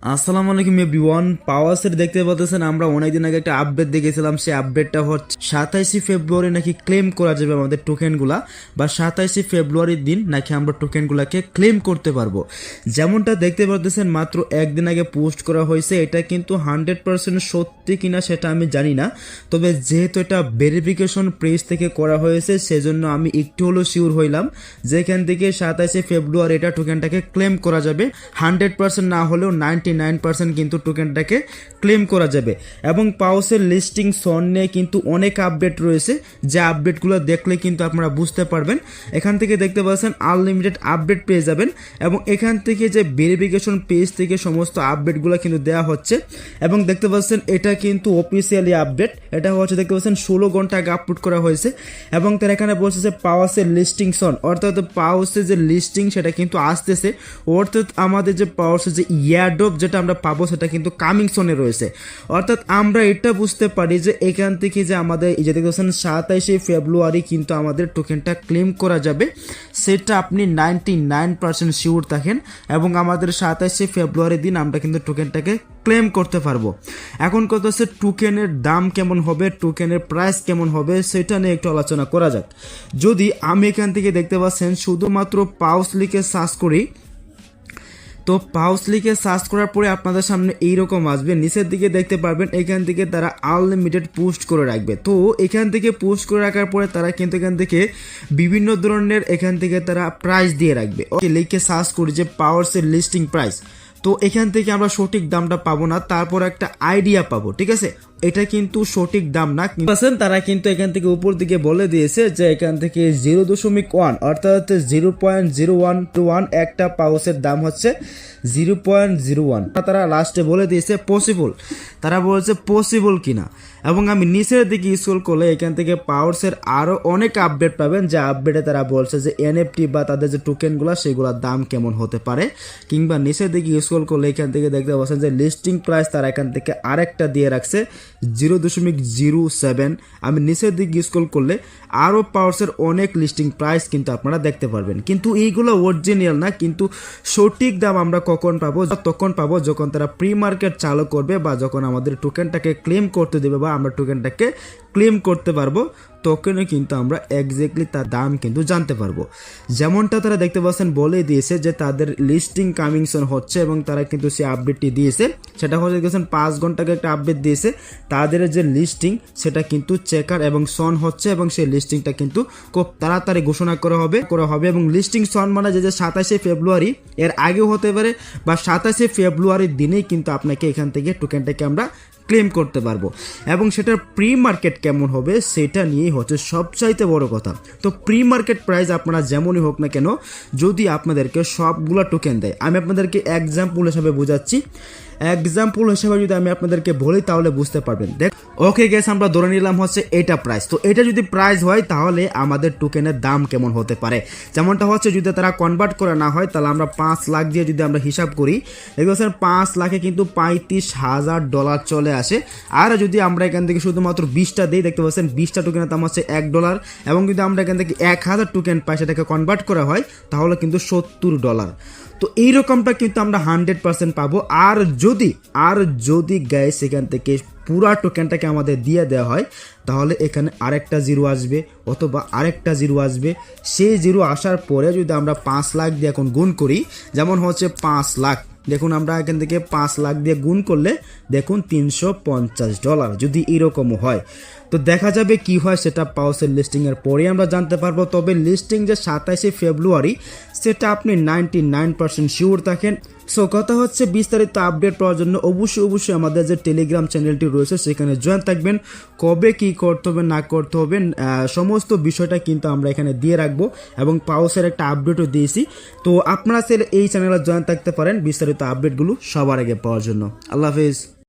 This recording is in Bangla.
আসসালামু আলাইকুম এভরিওয়ান। পাওয়াসের দেখতে পাচ্ছেন আমরা অনেকদিন আগে একটা আপডেট দেখেছিলাম। সেই আপডেটটা হচ্ছে 27 ফেব্রুয়ারি নাকি ক্লেম করা যাবে আমাদের টোকেনগুলা, বা 27 ফেব্রুয়ারির দিন নাকি আমরা টোকেনগুলাকে ক্লেম করতে পারবো। যেমনটা দেখতে পাচ্ছেন মাত্র একদিন আগে পোস্ট করা হয়েছে। এটা কিন্তু 100% সত্যি কিনা সেটা আমি জানি না, তবে যেহেতু এটা ভেরিফিকেশন পেজ থেকে করা হয়েছে সেজন্য আমি একটু হলেও শিওর হইলাম যে এখান থেকে 27 ফেব্রুয়ারি এটা টোকেনটাকে ক্লেম করা যাবে। 100% না হলেও 99% কিন্তু টোকেনটাকে ক্লেম করা যাবে। এবং পাউসের লিস্টিং সন নিয়ে কিন্তু অনেক আপডেট রয়েছে, যে আপডেটগুলো দেখলে কিন্তু আপনারা বুঝতে পারবেন। এখান থেকে দেখতে পাচ্ছেন আনলিমিটেড আপডেট পেয়ে যাবেন, এবং এখান থেকে যে ভেরিফিকেশন পেজ থেকে সমস্ত আপডেটগুলো কিন্তু দেওয়া হচ্ছে। এবং দেখতে পাচ্ছেন এটা কিন্তু অফিসিয়ালি আপডেট, এটা হচ্ছে দেখতে পাচ্ছেন 16 ঘন্টা আগে আপলোড করা হয়েছে। এবং তার এখানে বলছে যে পাউসের লিস্টিং সন, অর্থাৎ পাউসের যে লিস্টিং সেটা কিন্তু আসতেছে, অর্থাৎ আমাদের যে পাউসের যে ইয়ারড্রপ যেটা আমরা পাবো সেটা কিন্তু কামিং সোনে রয়েছে। অর্থাৎ আমরা এটা বুঝতে পারি যে এখান থেকে যে আমাদের এই যে দেখছেন 27 ফেব্রুয়ারি কিন্তু আমাদের টোকেনটা ক্লেম করা যাবে, সেটা আপনি 99% শিওর থাকেন। এবং আমাদের 27 ফেব্রুয়ারি দিন আমরা কিন্তু টোকেনটাকে ক্লেম করতে পারবো। এখন কথা হচ্ছে টোকেনের দাম কেমন হবে, টোকেনের প্রাইস কেমন হবে সেটা নিয়ে একটু আলোচনা করা যাক। যদি আমি এখান থেকে দেখতে পাচ্ছেন শুধুমাত্র পাউস লিখে সার্চ করি, তো পাউস লিখে সার্চ করার পরে আপনাদের সামনে এইরকম আসবে। নিচের দিকে দেখতে পারবেন এখান থেকে তারা আনলিমিটেড পোস্ট করে রাখবে। তো এখান থেকে পোস্ট করে রাখার পরে তারা কিন্তু এখান থেকে বিভিন্ন ধরনের এখান থেকে তারা প্রাইস দিয়ে রাখবে। ওকে, লিখে সার্চ করি যে পাওয়ারসের লিস্টিং প্রাইস, তো এখান থেকে আমরা সঠিক দামটা পাবো না, তারপর একটা আইডিয়া পাবো। ঠিক আছে, এটা কিন্তু সঠিক দাম না, তারা কিন্তু এখান থেকে উপর দিকে বলে দিয়েছে যে এখান থেকে 0.1 অর্থাৎ 0.0121 একটা পাউসের দাম হচ্ছে 0.01। তারা লাস্টে বলে দিয়েছে পসিবল, তারা বলছে পসিবল কিনা। এবং আমি নিচের দিকে স্ক্রল করলে এখান থেকে পাওয়ারসের আরো অনেক আপডেট পাবেন, যে আপডেটে তারা বলছে যে এনএফটি বা তাদের যে টোকেনগুলো সেগুলোর দাম কেমন হতে পারে। কিংবা নিচের দিকে স্ক্রল করলে এখান থেকে দেখতে পাচ্ছেন যে লিস্টিং প্রাইস তারা এখান থেকে আরেকটা দিয়ে রাখছে 0.07। আমি নিচের দিকে স্ক্রল করলে আরও পাওয়ারসের অনেক লিস্টিং প্রাইস কিন্তু আপনারা দেখতে পারবেন, কিন্তু এইগুলো অরিজিনাল না। কিন্তু সঠিক দাম আমরা কখন পাবো, তখন পাবো যখন তারা প্রি মার্কেট চালু করবে, বা যখন আমাদের টোকেনটাকে ক্লেম করতে দেবে, বা আমরা টোকেনটাকে ক্লেম করতে পারবো, তখনই কিন্তু আমরা এক্স্যাক্টলি তার দাম কিন্তু জানতে পারবো। যেমনটা তারা দেখতে পাচ্ছেন বলে দিয়েছে যে তাদের লিস্টিং কামিং সুন হচ্ছে, এবং তারা কিন্তু সেই আপডেটটি দিয়েছে। সেটা হচ্ছে দেখছেন 5 ঘন্টা আগে একটা আপডেট দিয়েছে। তাদের যে লিস্টিং সেটা কিন্তু চেকার এবং সন হচ্ছে, এবং সেই লিস্টিংটা কিন্তু খুব তাড়াতাড়ি ঘোষণা করা হবে। এবং লিস্টিং সন মানে যে 27 ফেব্রুয়ারি এর আগেও হতে পারে, বা 27 ফেব্রুয়ারির দিনেই কিন্তু আপনাকে এখান থেকে টোকেনটাকে আমরা ক্লেম করতে পারবো। এবং সেটার প্রি মার্কেট কেমন হবে সেটা নিয়েই হচ্ছে সবচাইতে বড় কথা। তো প্রি মার্কেট প্রাইস আপনারা যেমনই হোক না কেন, যদি আপনাদেরকে সবগুলো টোকেন দেয়, আমি আপনাদেরকে এক্সাম্পল হিসাবে বোঝাচ্ছি। এক্সাম্পল হিসেবে যদি আমি আপনাদেরকে বলি তাহলে বুঝতে পারবেন। দেখ, ওকে গ্যাস, আমরা ধরে নিলাম হচ্ছে এটা প্রাইস। তো এটা যদি প্রাইস হয় তাহলে আমাদের টোকেনের দাম কেমন হতে পারে, যেমনটা হচ্ছে যদি তারা কনভার্ট করা না হয় তাহলে আমরা 5 লাখ দিয়ে যদি আমরা হিসাব করি, দেখতে পাচ্ছেন 5 লাখে কিন্তু $35,000 চলে আসে। আর যদি আমরা এখান থেকে শুধুমাত্র 20টা দিই, দেখতে পাচ্ছেন 20টা টোকেনের দাম হচ্ছে $1। এবং যদি আমরা এখান থেকে 1000 টোকেন পাই, সেটাকে কনভার্ট করা হয় তাহলে কিন্তু $70। তো এইরকমটা কিন্তু আমরা 100% পাবো। আর যদি গাইস এখান থেকে পুরা টোকেনটাকে আমাদের দিয়ে দেওয়া হয়, তাহলে এখানে আরেকটা জিরো আসবে, অথবা আরেকটা জিরো আসবে। সেই জিরো আসার পরে যদি আমরা 5 লাখ দিয়ে এখন গুণ করি, যেমন হচ্ছে 5 লাখ, দেখুন আমরা এখান থেকে 5 লাখ দিয়ে গুণ করলে দেখুন $350 যদি এরকমও হয়। তো দেখা যাবে কি হয় সেটা পাউসের লিস্টিং এর পরে আমরা জানতে পারবো। তবে লিস্টিং যে 27 ফেব্রুয়ারি সেটা আপনি 99% শিওর থাকেন। সো কথা হচ্ছে বিস্তারিত আপডেট পাওয়ার জন্য অবশ্যই আমাদের যে টেলিগ্রাম চ্যানেলটি রয়েছে সেখানে জয়েন থাকবেন। কবে কি করতে হবে না করতে হবে সমস্ত বিষয়টা কিন্তু আমরা এখানে দিয়ে রাখবো, এবং পাউসের একটা আপডেটও দিয়েছি। তো আপনারা চাইলে এই চ্যানেলে জয়েন থাকতে পারেন বিস্তারিত আপডেটগুলো সবার আগে পাওয়ার জন্য। আল্লাহ হাফেজ।